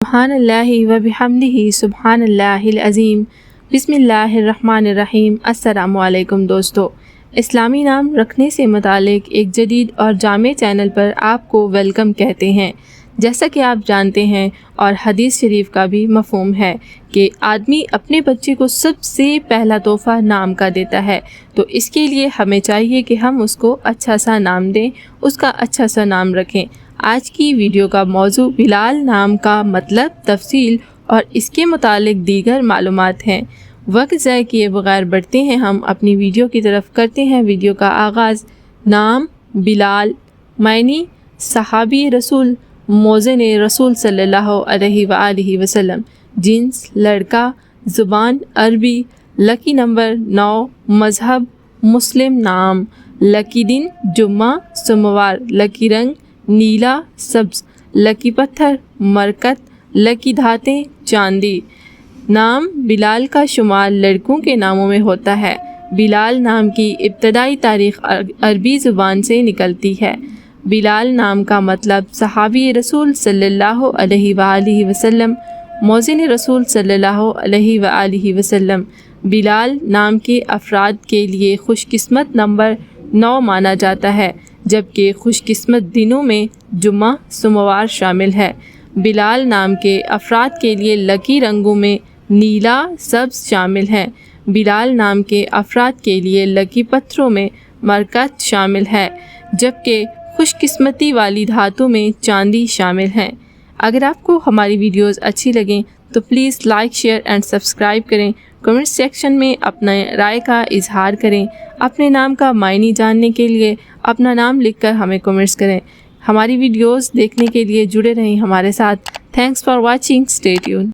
سبحان اللہ و بحمدہ سبحان اللہ العظیم بسم اللہ الرحمن الرحیم۔ السلام علیکم دوستو، اسلامی نام رکھنے سے متعلق ایک جدید اور جامع چینل پر آپ کو ویلکم کہتے ہیں۔ جیسا کہ آپ جانتے ہیں اور حدیث شریف کا بھی مفہوم ہے کہ آدمی اپنے بچے کو سب سے پہلا تحفہ نام کا دیتا ہے، تو اس کے لیے ہمیں چاہیے کہ ہم اس کو اچھا سا نام دیں، اس کا اچھا سا نام رکھیں۔ آج کی ویڈیو کا موضوع بلال نام کا مطلب، تفصیل اور اس کے متعلق دیگر معلومات ہیں۔ وقت ضائع کیے بغیر بڑھتے ہیں ہم اپنی ویڈیو کی طرف، کرتے ہیں ویڈیو کا آغاز۔ نام بلال، معنی صحابی رسول، موزن رسول صلی اللہ علیہ وآلہ وسلم، جنس لڑکا، زبان عربی، لکی نمبر 9، مذہب مسلم، نام لکی دن جمعہ سوموار، لکی رنگ نیلا سبز، لکی پتھر مرکت، لکی دھاتیں چاندی۔ نام بلال کا شمار لڑکوں کے ناموں میں ہوتا ہے۔ بلال نام کی ابتدائی تاریخ عربی زبان سے نکلتی ہے۔ بلال نام کا مطلب صحابی رسول صلی اللہ علیہ وآلہ وسلم، موزن رسول صلی اللہ علیہ وآلہ وسلم۔ بلال نام کے افراد کے لیے خوش قسمت نمبر 9 مانا جاتا ہے، جبکہ خوش قسمت دنوں میں جمعہ سوموار شامل ہے۔ بلال نام کے افراد کے لیے لکی رنگوں میں نیلا سبز شامل ہیں۔ بلال نام کے افراد کے لیے لکی پتھروں میں مرکت شامل ہے، جبکہ خوش قسمتی والی دھاتوں میں چاندی شامل ہیں۔ اگر آپ کو ہماری ویڈیوز اچھی لگیں تو please like, share and subscribe کریں۔ کمنٹ سیکشن میں اپنے رائے کا اظہار کریں۔ اپنے نام کا معنی جاننے کے لیے اپنا نام لکھ کر ہمیں کمنٹس کریں۔ ہماری ویڈیوز دیکھنے کے لیے جڑے رہیں ہمارے ساتھ۔ Thanks for watching, stay tune.